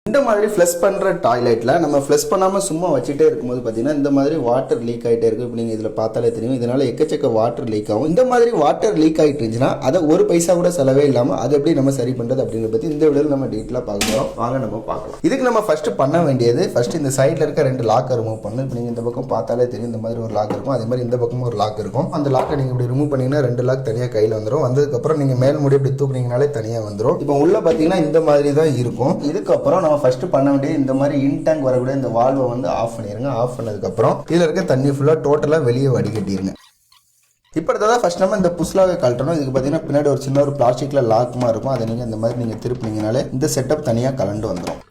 இந்த மாதிரி ஃப்ளஷ் பண்ணுற டாய்லெட்டில் நம்ம ஃப்ளஷ் பண்ணாமல் சும்மா வச்சுட்டே இருக்கும்போது பார்த்தீங்கன்னா இந்த மாதிரி வாட்டர் லீக் ஆகிட்டே இருக்குது. இப்போ நீங்கள் இதில் பார்த்தாலே தெரியும், இதனால் எக்கச்சக்க வாட்டர் லீக் ஆகும். இந்த மாதிரி வாட்டர் லீக் ஆகிட்டு இருந்துச்சுன்னா அதை ஒரு பைசா கூட செலவே இல்லாமல் அதை எப்படி நம்ம சரி பண்ணுறது அப்படிங்கிறத பற்றி இந்த வீடியோவில் நம்ம டீட்டெயிலாக பார்க்க போகிறோம். வாங்க நம்ம பார்க்கலாம். இதுக்கு நம்ம ஃபஸ்ட்டு பண்ண வேண்டியது, ஃபஸ்ட்டு இந்த சைடில் இருக்க 2 லாக்கை ரிமூவ் பண்ணணும். இப்போ நீங்கள் இந்த பக்கம் பார்த்தாலே தெரியும், இந்த மாதிரி ஒரு லாக் இருக்கும், அதே மாதிரி இந்த பக்கமும் ஒரு லாக் இருக்கும். அந்த லாக்கை நீங்கள் இப்படி ரிமூவ் பண்ணிங்கன்னா 2 லாக் தனியாக கையில் வந்துடும். வந்ததுக்கப்புறம் நீங்கள் மேல் முடி இப்படி தூக்குனீங்கனாலே தனியாக வந்துடும். இப்போ உள்ள பார்த்தீங்கன்னா இந்த மாதிரி தான் இருக்கும். இதுக்கப்புறம் நம்ம ஃபஸ்ட்டு பண்ண வேண்டியது, இந்த மாதிரி இன்டேங்க் வரக்கூடிய இந்த வால்வை வந்து ஆஃப் பண்ணிடுங்க. ஆஃப் பண்ணதுக்கப்புறம் இதில் இருக்க தண்ணி ஃபுல்லாக டோட்டலாக வெளியே வடிகட்டிடுங்க. இப்போ தான் ஃபஸ்ட் நம்ம இந்த புஷ்லாக கழட்டணும். இதுக்கு பார்த்தீங்கன்னா பின்னாடி ஒரு சின்ன ஒரு பிளாஸ்டிக்கில் லாக்குமா இருக்கும். அதை நீங்கள் இந்த மாதிரி நீங்கள் திருப்பினீங்கனாலே இந்த செட்டப் தனியாக கலண்டு வந்துடும்.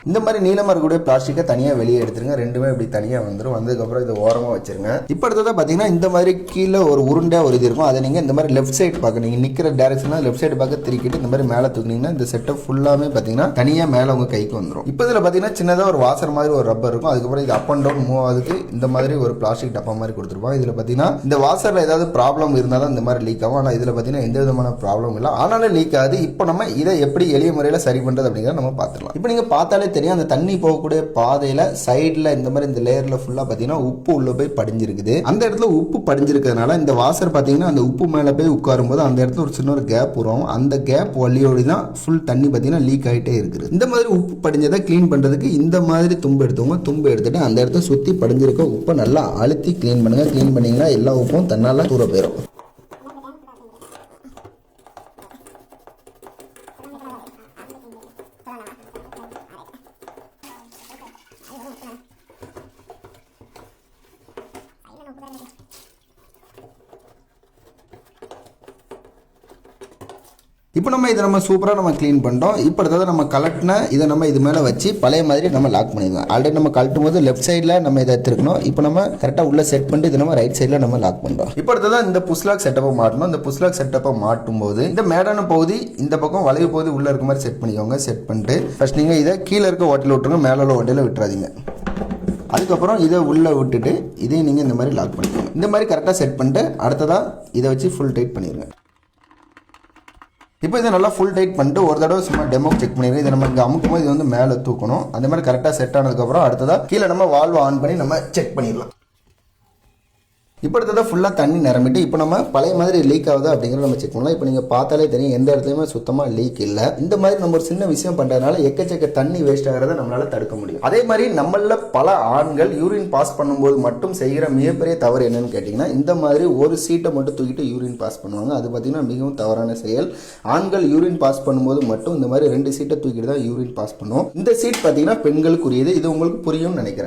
இந்த மாதிரி நீளமாக இருக்கக்கூடிய பிளாஸ்டிக்கை தனியாக வெளியே எடுத்துருங்க. ரெண்டுமே இப்படி தனியாக வந்துடும். வந்ததுக்கப்புறம் இதை ஓரமாக வச்சிருங்க. இப்போ அடுத்ததாக பார்த்தீங்கன்னா இந்த மாதிரி கீழே ஒரு உருண்டை ஒரு இது இருக்கும். அதை நீங்கள் இந்த மாதிரி லெஃப்ட் சைடு பார்க்க, நீங்கள் நிற்கிற டேரக்ஷனாக லெஃப்ட் சைடு பார்க்க திருக்கிட்டு இந்த மாதிரி மேலே தூக்கினீங்கன்னா இந்த செட்டப் ஃபுல்லாமே பார்த்தீங்கன்னா தனியாக மேலே உங்கள் கைக்கு வந்துடும். இப்போ இதில் பார்த்தீங்கன்னா சின்னதாக ஒரு வாசர் மாதிரி ஒரு ரப்பர் இருக்கும். அதுக்கப்புறம் இது அப் அண்ட் டவுன் மூவ் ஆகுதுக்கு இந்த மாதிரி ஒரு பிளாஸ்டிக் டப்பா மாதிரி கொடுத்துருப்பாங்க. இதில் பார்த்தீங்கன்னா இந்த வாசரில் ஏதாவது ப்ராப்ளம் இருந்தால் தான் இந்த மாதிரி லீக் ஆகும். ஆனால் இதில் பார்த்தீங்கன்னா எந்த விதமான ப்ராப்ளம் இல்லை, ஆனாலும் லீக் ஆகுது. இப்போ நம்ம இதை எப்படி எளிய முறையில் சரி பண்ணுறது அப்படிங்கிறத நம்ம பார்த்துக்கலாம். இப்போ நீங்கள் பார்த்தாலே தெரியும், அந்த தண்ணி போகக்கூடிய பாதையில சைடில் இந்த மாதிரி இந்த லேயர்ல ஃபுல்லா பார்த்தீங்கன்னா உப்பு உள்ள போய் படிஞ்சிருக்குது. அந்த இடத்துல உப்பு படிஞ்சிருக்கிறதுனால இந்த வாசர் பார்த்தீங்கன்னா அந்த உப்பு மேலே போய் உட்காரும் போது அந்த இடத்துல ஒரு சின்ன ஒரு கேப் வரும். அந்த கேப் வழியோடு தான் ஃபுல் தண்ணி பார்த்தீங்கன்னா லீக் ஆகிட்டே இருக்குது. இந்த மாதிரி உப்பு படிஞ்சதை கிளீன் பண்ணுறதுக்கு இந்த மாதிரி தும்பு எடுத்துவோங்க. தும்பு எடுத்துட்டு அந்த இடத்த சுற்றி படிஞ்சிருக்க உப்பை நல்லா அழுத்தி கிளீன் பண்ணுங்க. கிளீன் பண்ணீங்கன்னா எல்லா உப்பும் தன்னால தூர போயிடும். இப்போ நம்ம இதை நம்ம சூப்பராக நம்ம க்ளீன் பண்ணிட்டோம். இப்போ அடுத்தது நம்ம கலட்டின இதை நம்ம இது மேலே வச்சு பழைய மாதிரி நம்ம லாக் பண்ணிடுவோம். ஆல்ரெடி நம்ம கழட்டும் போது லெஃப்ட் சைடில் நம்ம இதை எடுத்துருக்கணும். இப்போ நம்ம கரெக்டாக உள்ள செட் பண்ணிட்டு இதை நம்ம ரைட் சைடில் நம்ம லாக் பண்ணுறோம். இப்போ அடுத்ததான் இந்த புஷ்லாக் செட்டப்பை மாட்டணும். இந்த புஷ்லாக் செட்டப்பை மாட்டும் போது இந்த மேடான பகுதி இந்த பக்கம் வளைவு பகுதி உள்ளே இருக்க மாதிரி செட் பண்ணிக்கோங்க. செட் பண்ணிட்டு ஃபர்ஸ்ட் நீங்கள் இதை கீழே இருக்க ஓட்டையில் விட்டுருங்க, மேலே உள்ள ஓட்டையில் விட்டுறாதீங்க. அதுக்கப்புறம் இதை உள்ளே விட்டுட்டு இதையும் நீங்கள் இந்த மாதிரி லாக் பண்ணிக்கோங்க. இந்த மாதிரி கரெக்டாக செட் பண்ணிட்டு அடுத்ததாக இதை வச்சு ஃபுல் டைட் பண்ணிடுங்க. இப்போ இதை நல்லா ஃபுல் டைட் பண்ணிட்டு ஒரு தடவை சும்மா டெமோ செக் பண்ணிடுங்க. இதை நம்ம இங்கே அமுக்கும் போது இது வந்து மேலே தூக்கணும். அந்த மாதிரி கரெக்டாக செட் ஆனதுக்கப்புறம் அடுத்ததாக கீழே நம்ம வால்வை ஆன் பண்ணி நம்ம செக் பண்ணிடலாம். இப்போ அடுத்ததாக ஃபுல்லாக தண்ணி நிரம்பிட்டு இப்போ நம்ம பழைய மாதிரி லீக் ஆகுதா அப்படிங்கிறத நம்ம செக் பண்ணலாம். இப்போ நீங்கள் பார்த்தாலே தெரியும், எந்த இடத்துலையுமே சுத்தமாக லீக் இல்லை. இந்த மாதிரி நம்ம ஒரு சின்ன விஷயம் பண்ணுறதுனால எக்கச்சக்க தண்ணி வேஸ்ட் ஆகிறத நம்மளால் தடுக்க முடியும். அதே மாதிரி நம்மள பல ஆண்கள் யூரின் பாஸ் பண்ணும்போது மட்டும் செய்கிற மிகப்பெரிய தவறு என்னன்னு கேட்டிங்கன்னா, இந்த மாதிரி ஒரு சீட்டை மட்டும் தூக்கிட்டு யூரின் பாஸ் பண்ணுவாங்க. அது பார்த்திங்கன்னா மிகவும் தவறான செயல். ஆண்கள் யூரின் பாஸ் பண்ணும்போது மட்டும் இந்த மாதிரி 2 சீட்டை தூக்கிட்டு தான் யூரின் பாஸ் பண்ணுவோம். இந்த சீட் பார்த்திங்கன்னா பெண்களுக்குரியது. இது உங்களுக்கு புரியும்னு நினைக்கிறேன்.